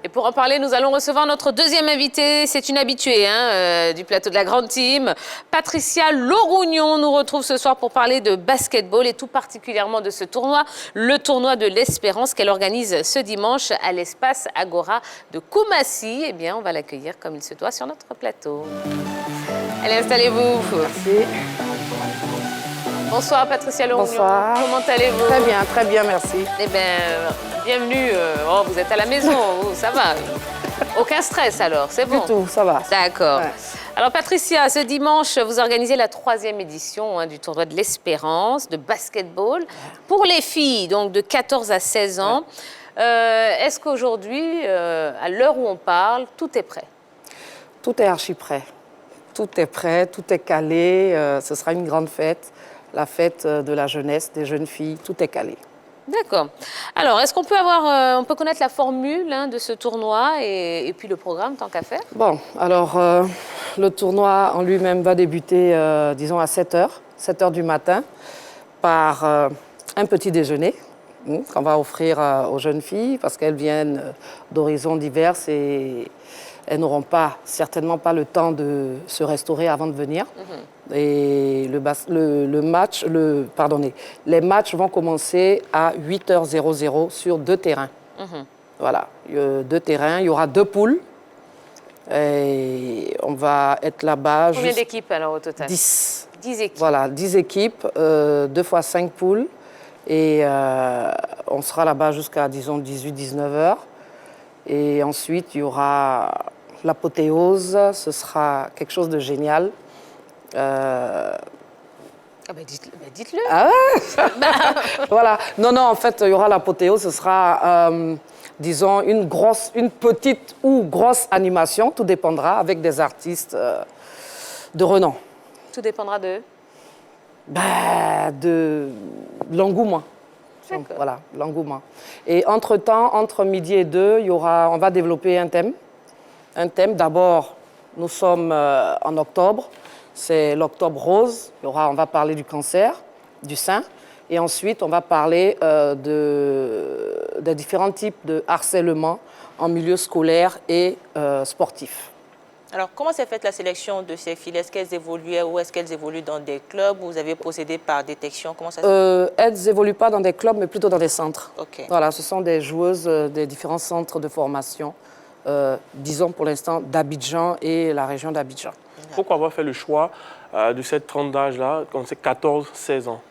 Et pour en parler, nous allons recevoir notre deuxième invitée. C'est une habituée du plateau de la Grande Team. Patricia Lorougnon nous retrouve ce soir pour parler de basketball et tout particulièrement de ce tournoi, le tournoi de l'Espérance qu'elle organise ce dimanche à l'espace Agora de Koumassi. Eh bien, on va l'accueillir comme il se doit sur notre plateau. Allez, installez-vous. Merci. Bonsoir Patricia Lorougnon. Bonsoir. Comment allez-vous? Très bien, merci. Eh bien, bienvenue. Oh, vous êtes à la maison, ça va. Aucun stress alors, c'est bon? Du tout, ça va. D'accord. Ouais. Alors Patricia, ce dimanche, vous organisez la 3e édition du tournoi de l'Espérance de basketball pour les filles, donc de 14 à 16 ans. Ouais. Est-ce qu'aujourd'hui, à l'heure où on parle, tout est prêt? Tout est archi prêt. Tout est prêt, tout est calé. Ce sera une grande fête. La fête de la jeunesse, des jeunes filles, tout est calé. D'accord. Alors, est-ce qu'on peut on peut connaître la formule de ce tournoi et puis le programme, tant qu'à faire? Bon, alors, le tournoi en lui-même va débuter, disons, à 7h du matin, par un petit déjeuner qu'on va offrir aux jeunes filles, parce qu'elles viennent d'horizons divers et elles n'auront certainement pas le temps de se restaurer avant de venir. Et les matchs vont commencer à 8h00 sur 2 terrains. Voilà, 2 terrains, il y aura 2 poules. Et on va être là-bas. Combien d'équipes alors au total? 10. 10 équipes. Voilà, 10 équipes, 2 fois 5 poules. Et on sera là-bas jusqu'à, disons, 18-19h. Et ensuite, il y aura l'apothéose. Ce sera quelque chose de génial. Dites-le. Ah ouais. Voilà. Non, en fait, il y aura l'apothéose. Ce sera, disons, une petite ou grosse animation. Tout dépendra avec des artistes de renom. Tout dépendra de? De l'engouement. Voilà, l'engouement. Et entre-temps, entre midi et 2, on va développer un thème. Un thème, d'abord, nous sommes en octobre. C'est l'octobre rose. On va parler du cancer, du sein. Et ensuite, on va parler des différents types de harcèlement en milieu scolaire et sportif. Alors, comment s'est faite la sélection de ces filles? Est-ce qu'elles évoluaient ou est-ce qu'elles évoluent dans des clubs? Vous avez procédé par détection? Comment ça se fait? Elles n'évoluent pas dans des clubs, mais plutôt dans des centres. Okay. Voilà, ce sont des joueuses des différents centres de formation, disons pour l'instant d'Abidjan et la région d'Abidjan. Pourquoi avoir fait le choix de cette tranche d'âge-là, quand c'est 14-16 ans?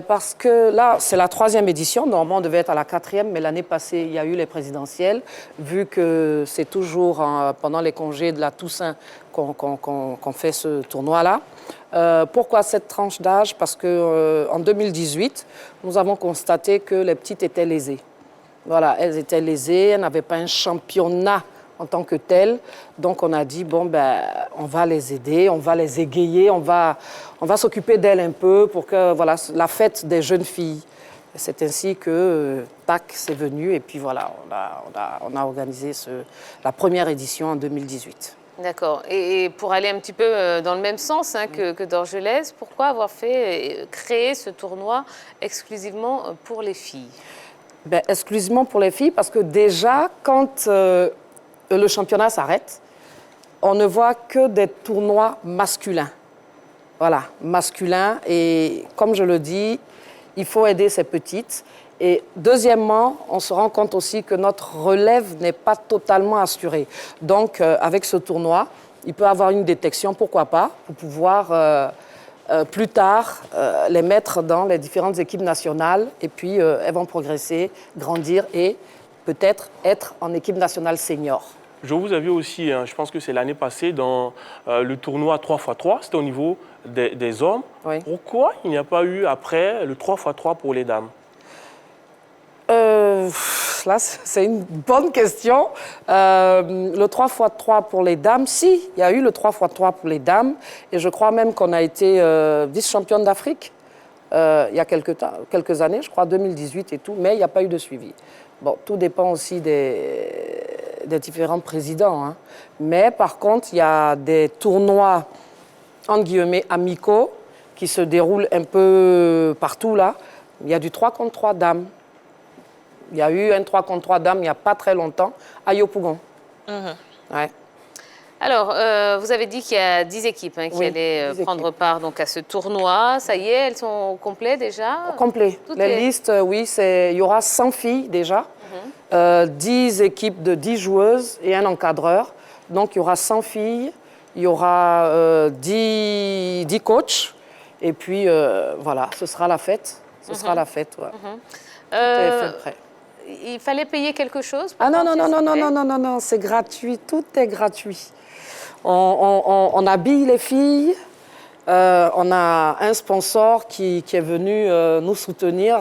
Parce que là, c'est la 3e édition. Normalement, on devait être à la 4e, mais l'année passée, il y a eu les présidentielles. Vu que c'est toujours pendant les congés de la Toussaint qu'on fait ce tournoi-là. Pourquoi cette tranche d'âge? Parce qu'en 2018, nous avons constaté que les petites étaient lésées. Voilà, elles étaient lésées, elles n'avaient pas un championnat en tant que tel. Donc, on a dit, on va les aider, on va les égayer, on va s'occuper d'elles un peu pour que, voilà, la fête des jeunes filles. C'est ainsi que TAC c'est venu et puis voilà, on a organisé la première édition en 2018. D'accord. Et pour aller un petit peu dans le même sens que Dorgelès, pourquoi avoir créé ce tournoi exclusivement pour les filles? Exclusivement pour les filles, parce que déjà, quand le championnat s'arrête, on ne voit que des tournois masculins. Voilà, masculins. Et comme je le dis, il faut aider ces petites. Et deuxièmement, on se rend compte aussi que notre relève n'est pas totalement assurée. Donc, avec ce tournoi, il peut y avoir une détection, pourquoi pas, pour pouvoir plus tard les mettre dans les différentes équipes nationales. Et puis, elles vont progresser, grandir et peut-être être en équipe nationale senior. Je vous avais aussi, je pense que c'est l'année passée, dans le tournoi 3x3, c'était au niveau des hommes. Oui. Pourquoi il n'y a pas eu après le 3x3 pour les dames? Là, c'est une bonne question. Le 3x3 pour les dames, si, il y a eu le 3x3 pour les dames. Et je crois même qu'on a été vice-championne d'Afrique il y a quelques années, je crois 2018 et tout, mais il n'y a pas eu de suivi. Bon, tout dépend aussi des différents présidents. Mais par contre, il y a des tournois, entre guillemets, amicaux qui se déroulent un peu partout là. Il y a du 3 contre 3 dames. Il y a eu un 3 contre 3 dames il n'y a pas très longtemps à Yopougon. Ouais. Alors, vous avez dit qu'il y a 10 équipes qui Oui, allaient 10 prendre équipes. part donc, à ce tournoi. Ça y est, elles sont complètes déjà? Complet. Tout Les est- listes, oui, il y aura 100 filles déjà, 10 équipes de 10 joueuses et un encadreur. Donc, il y aura 100 filles, il y aura 10 coachs. Et puis, voilà, ce sera la fête. Ce sera la fête, ouais. Tout est fait prêt. Il fallait payer quelque chose pour Ah non, non, non, non, non, participer? non, non, non, non, c'est gratuit, tout est gratuit. On habille les filles, on a un sponsor qui est venu nous soutenir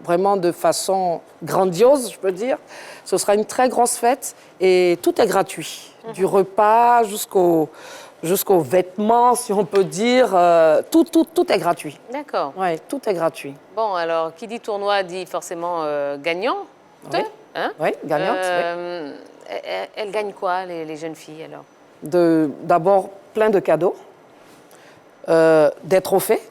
vraiment de façon grandiose, je peux dire. Ce sera une très grosse fête et tout est gratuit. Du repas jusqu'aux vêtements, si on peut dire, tout est gratuit. D'accord. Oui, tout est gratuit. Bon, alors, qui dit tournoi dit forcément gagnant. Oui. Hein? Oui, gagnante, oui. Elles gagnent quoi, les jeunes filles, alors? D'abord, plein de cadeaux, des trophées.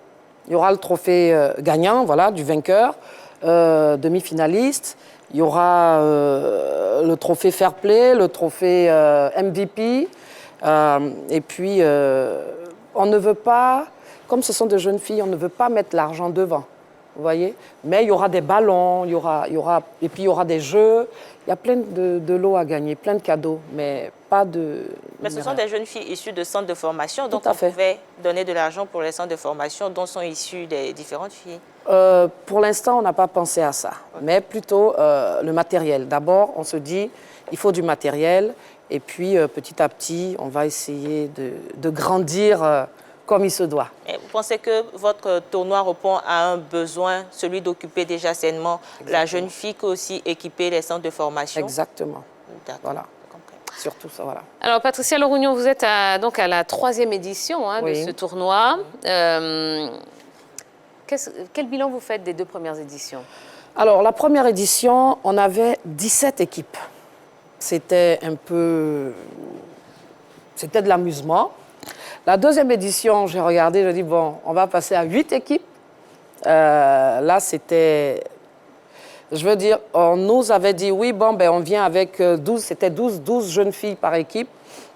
Il y aura le trophée gagnant, voilà, du vainqueur, demi-finaliste. Il y aura le trophée Fair Play, le trophée MVP. Et puis, on ne veut pas, comme ce sont des jeunes filles, on ne veut pas mettre l'argent devant. Vous voyez? Mais il y aura des ballons, et puis il y aura des jeux. Il y a plein de lots à gagner, plein de cadeaux, mais pas de... Mais ce sont des jeunes filles issues de centres de formation, donc à on fait. pouvait donner de l'argent pour les centres de formation dont sont issues des différentes filles. Pour l'instant, on n'a pas pensé à ça, mais plutôt le matériel. D'abord, on se dit, il faut du matériel, et puis petit à petit, on va essayer de grandir comme il se doit. Et vous pensez que votre tournoi répond à un besoin, celui d'occuper déjà sainement la jeune fille, qu'aussi équiper les centres de formation? Exactement. D'accord. Voilà. J'ai compris. Surtout ça, voilà. Alors, Patricia Lorougnon, vous êtes donc à la 3e édition de Oui. ce tournoi. Quel bilan vous faites des 2 premières éditions? Alors, la première édition, on avait 17 équipes. C'était c'était de l'amusement. La 2e édition, j'ai regardé, j'ai dit, bon, on va passer à 8 équipes. Là, c'était... Je veux dire, on nous avait dit, oui, bon, ben, on vient avec 12, c'était 12 jeunes filles par équipe,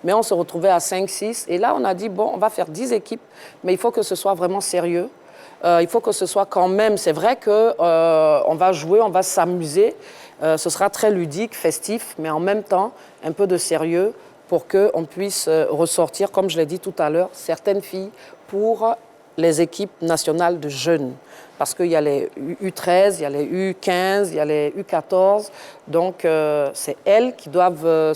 mais on se retrouvait à 5, 6. Et là, on a dit, bon, on va faire 10 équipes, mais il faut que ce soit vraiment sérieux. Il faut que ce soit quand même... C'est vrai qu'on va jouer, on va s'amuser. Ce sera très ludique, festif, mais en même temps, un peu de sérieux pour qu'on puisse ressortir, comme je l'ai dit tout à l'heure, certaines filles pour les équipes nationales de jeunes. Parce qu'il y a les U13, il y a les U15, il y a les U14. Donc, c'est elles qui doivent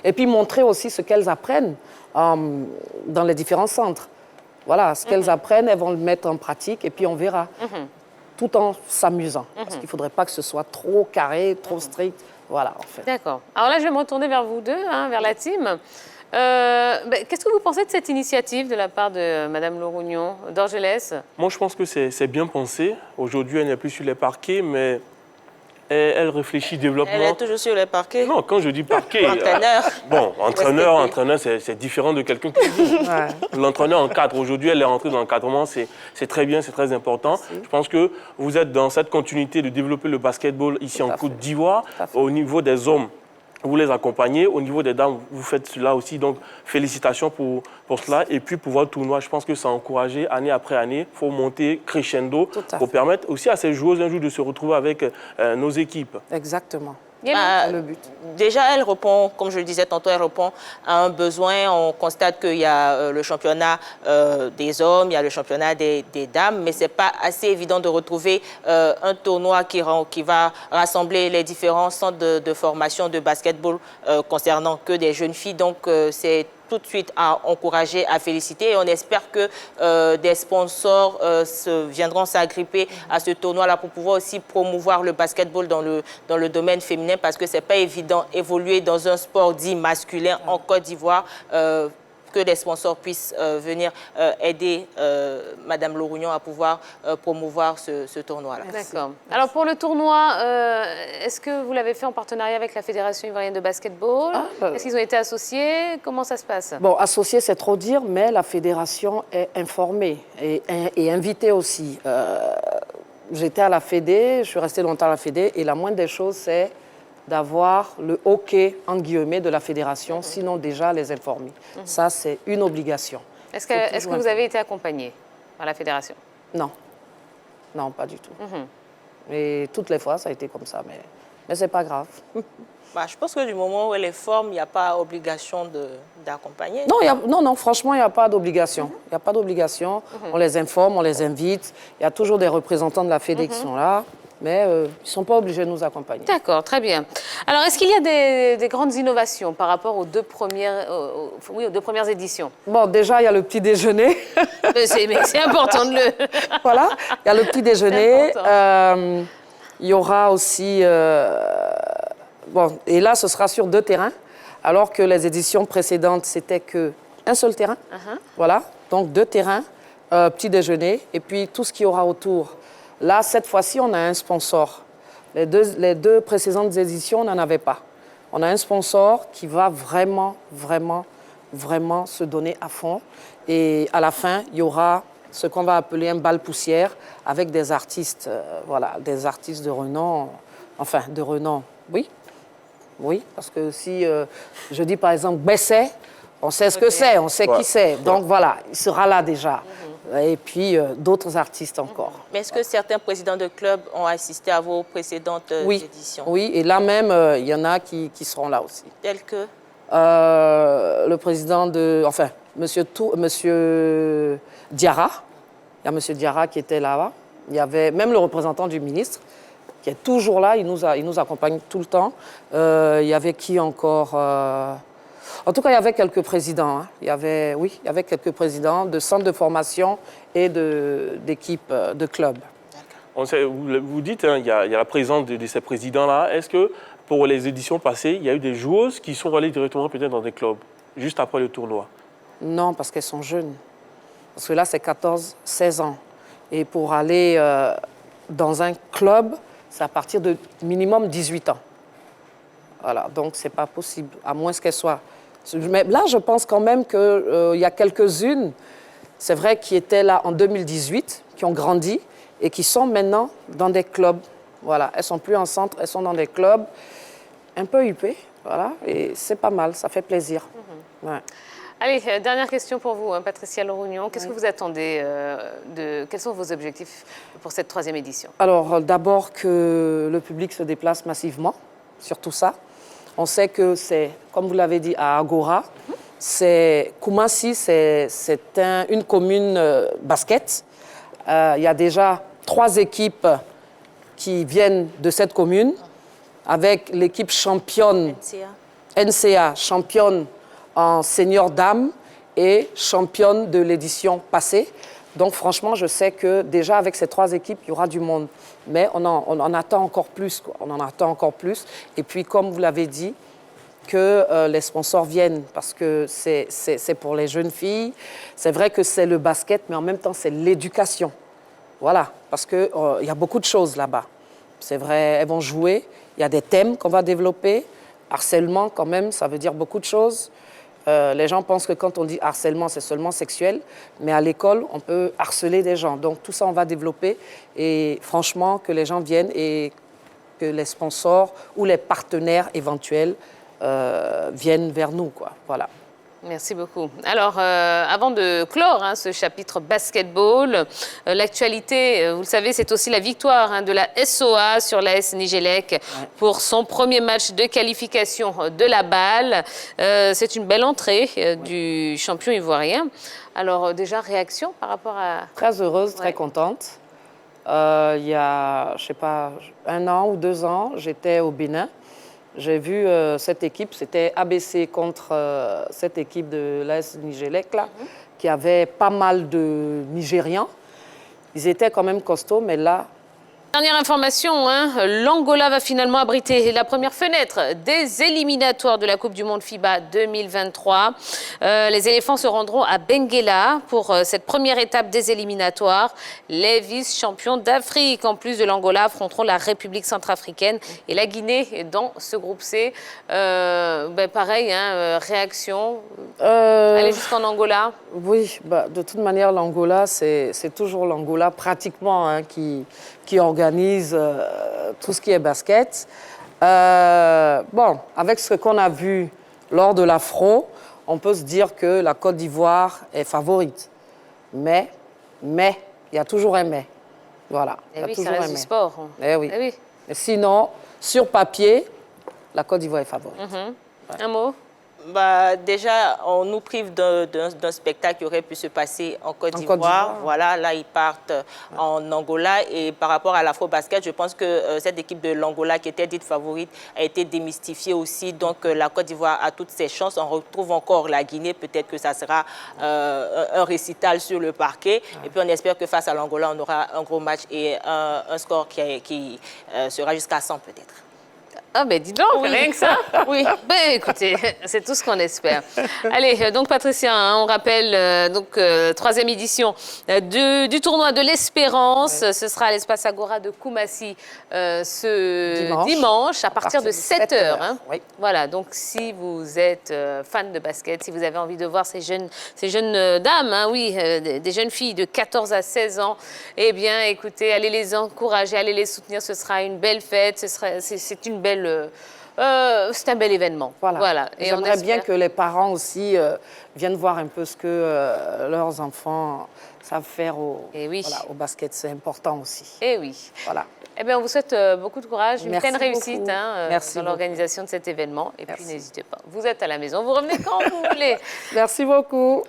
Et puis montrer aussi ce qu'elles apprennent dans les différents centres. Voilà, ce qu'elles apprennent, elles vont le mettre en pratique et puis on verra. Tout en s'amusant. Parce qu'il ne faudrait pas que ce soit trop carré, trop strict. Voilà, en fait. D'accord. Alors là, je vais me retourner vers vous deux, vers la team. Qu'est-ce que vous pensez de cette initiative de la part de Mme Lorougnon, d'Orgelès? Moi, je pense que c'est bien pensé. Aujourd'hui, elle n'est plus sur les parquets, mais elle réfléchit développement. Elle est toujours sur les parquets? Non, quand je dis parquet... Entraîneur. Bon, entraîneur, c'est différent de quelqu'un qui joue. Ouais. L'entraîneur encadre. Aujourd'hui, elle est rentrée dans l'encadrement. C'est très bien, c'est très important. Je pense que vous êtes dans cette continuité de développer le basketball ici en Côte d'Ivoire. Au niveau des hommes, vous les accompagnez. Au niveau des dames, vous faites cela aussi. Donc, félicitations pour cela. Et puis, pour votre tournoi, je pense que c'est encouragé année après année. Il faut monter crescendo pour permettre aussi à ces joueuses un jour de se retrouver avec nos équipes. Exactement. Bah, C'est le but. déjà, elle répond, comme je le disais tantôt, elle répond à un besoin. On constate qu'il y a le championnat des hommes, il y a le championnat des dames, mais ce n'est pas assez évident de retrouver un tournoi qui va rassembler les différents centres de formation de basketball concernant que des jeunes filles. Donc, c'est tout de suite à encourager, à féliciter. Et on espère que des sponsors viendront s'agripper à ce tournoi-là pour pouvoir aussi promouvoir le basketball dans le domaine féminin, parce que ce n'est pas évident évoluer dans un sport dit masculin en Côte d'Ivoire. Que les sponsors puissent venir aider Mme Lorougnon à pouvoir promouvoir ce tournoi-là. D'accord. Alors pour le tournoi, est-ce que vous l'avez fait en partenariat avec la Fédération ivoirienne de basketball? Est-ce qu'ils ont été associés? Comment ça se passe? Bon, associé, c'est trop dire, mais la fédération est informée et invitée aussi. J'étais à la Fédé, je suis restée longtemps à la Fédé, et la moindre des choses, c'est d'avoir le OK, en guillemets, de la fédération, sinon déjà les informer. Ça, c'est une obligation. Est-ce que vous avez été accompagné par la fédération? Non. Non, pas du tout. Et toutes les fois, ça a été comme ça, mais c'est pas grave. Bah, je pense que du moment où elle est forme, il n'y a pas obligation d'accompagner. Non, franchement, il n'y a pas d'obligation. Il n'y a pas d'obligation. On les informe, on les invite. Il y a toujours des représentants de la Fédé qui sont là, mais ils ne sont pas obligés de nous accompagner. D'accord, très bien. Alors, est-ce qu'il y a des grandes innovations par rapport aux deux premières éditions? Bon, déjà, il y a le petit déjeuner. Mais c'est important de le... Voilà, il y a le petit déjeuner. Il y aura aussi... Bon, et là, ce sera sur 2 terrains, alors que les éditions précédentes, c'était qu'un seul terrain. Voilà, donc 2 terrains, petit déjeuner, et puis tout ce qu'il y aura autour. Là, cette fois-ci, on a un sponsor. Les deux précédentes éditions, on n'en avait pas. On a un sponsor qui va vraiment, vraiment, vraiment se donner à fond. Et à la fin, il y aura ce qu'on va appeler un bal poussière avec des artistes, voilà, des artistes de renom. Enfin, de renom, oui. Oui, parce que si je dis par exemple Besset, on sait ce que c'est, on sait qui c'est. Donc voilà, il sera là déjà. Et puis d'autres artistes encore. Mais est-ce que certains présidents de clubs ont assisté à vos précédentes éditions? Oui, et là même, il y en a qui seront là aussi. Tels que le président de... Enfin, monsieur Diarra. Il y a monsieur Diarra qui était là-bas. Il y avait même le représentant du ministre qui est toujours là, il nous accompagne tout le temps. Il y avait qui encore En tout cas, il y avait quelques présidents. Hein. Il y avait quelques présidents de centres de formation et d'équipes de clubs. Vous dites, hein, il y a la présence de ces présidents-là. Est-ce que pour les éditions passées, il y a eu des joueuses qui sont allées directement peut-être dans des clubs, juste après le tournoi? Non, parce qu'elles sont jeunes. Parce que là, c'est 14, 16 ans. Et pour aller dans un club, c'est à partir de minimum 18 ans. Voilà, donc c'est pas possible, à moins qu'elles soient... Mais là, je pense quand même qu'il y a quelques-unes, c'est vrai, qui étaient là en 2018, qui ont grandi et qui sont maintenant dans des clubs. Voilà, elles sont plus en centre, elles sont dans des clubs un peu huppés, voilà, et c'est pas mal, ça fait plaisir. Ouais. Allez, dernière question pour vous, hein, Patricia Lorougnon. Qu'est-ce que vous attendez quels sont vos objectifs pour cette 3e édition? Alors, d'abord que le public se déplace massivement, surtout ça. On sait que c'est, comme vous l'avez dit, à Agora. Koumassi, c'est une commune basket. Il y a déjà 3 équipes qui viennent de cette commune, avec l'équipe championne, NCA, championne en senior dame et championne de l'édition passée. Donc franchement, je sais que déjà avec ces 3 équipes, il y aura du monde. Mais on en attend encore plus, quoi. On en attend encore plus. Et puis, comme vous l'avez dit, que les sponsors viennent parce que c'est pour les jeunes filles. C'est vrai que c'est le basket, mais en même temps, c'est l'éducation. Voilà, parce qu'il y a beaucoup de choses là-bas. C'est vrai, elles vont jouer. Il y a des thèmes qu'on va développer. Harcèlement, quand même, ça veut dire beaucoup de choses. Les gens pensent que quand on dit harcèlement, c'est seulement sexuel, mais à l'école, on peut harceler des gens. Donc tout ça, on va développer et franchement, que les gens viennent et que les sponsors ou les partenaires éventuels viennent vers nous, quoi. Voilà. Merci beaucoup. Alors, avant de clore ce chapitre basketball, l'actualité, vous le savez, c'est aussi la victoire de la SOA sur l'AS Nigélec pour son premier match de qualification de la balle. C'est une belle entrée du champion ivoirien. Alors, déjà, réaction par rapport à... Très heureuse, très contente. Il y a, je sais pas, 1 an ou 2 ans, j'étais au Bénin. J'ai vu cette équipe, c'était ABC contre cette équipe de l'AS Nigélec, là, qui avait pas mal de Nigérians. Ils étaient quand même costauds, mais là... Dernière information, l'Angola va finalement abriter la première fenêtre des éliminatoires de la Coupe du Monde FIBA 2023. Les éléphants se rendront à Benguela pour cette première étape des éliminatoires. Les vice-champions d'Afrique, en plus de l'Angola, affronteront la République centrafricaine et la Guinée dans ce groupe C. Pareil, réaction, aller jusqu'en Angola? Oui, de toute manière, l'Angola, c'est toujours l'Angola pratiquement qui organise tout ce qui est basket. Bon, avec ce qu'on a vu lors de l'Afro, on peut se dire que la Côte d'Ivoire est favorite. Mais, il y a toujours un mais. Voilà. Et oui, ça reste du sport. Eh oui. Eh oui. Et sinon, sur papier, la Côte d'Ivoire est favorite. Un mot? Bah, déjà, on nous prive d'un spectacle qui aurait pu se passer en Côte d'Ivoire. Voilà, là, ils partent en Angola. Et par rapport à l'Afro-Basket, je pense que cette équipe de l'Angola, qui était dite favorite, a été démystifiée aussi. Donc, la Côte d'Ivoire a toutes ses chances. On retrouve encore la Guinée. Peut-être que ça sera un récital sur le parquet. Et puis, on espère que face à l'Angola, on aura un gros match et un score qui sera jusqu'à 100 peut-être. Ah ben dis donc, rien que ça. Oui. Ben écoutez, c'est tout ce qu'on espère. Allez, donc Patricia, hein, on rappelle troisième édition du tournoi de l'Espérance. Ouais. Ce sera à l'espace Agora de Koumassi ce dimanche à partir de 7h. Hein. Oui. Voilà, donc si vous êtes fan de basket, si vous avez envie de voir ces jeunes dames, hein, oui, des jeunes filles de 14 à 16 ans, eh bien écoutez, allez les encourager, allez les soutenir, ce sera une belle fête, c'est une belle... c'est un bel événement. Voilà. Et j'aimerais bien que les parents aussi viennent voir un peu ce que leurs enfants savent faire au basket. C'est important aussi. Et oui. Voilà. Eh bien, on vous souhaite beaucoup de courage, une pleine réussite dans l'organisation de cet événement. Et puis, n'hésitez pas. Vous êtes à la maison, vous revenez quand vous voulez. Merci beaucoup.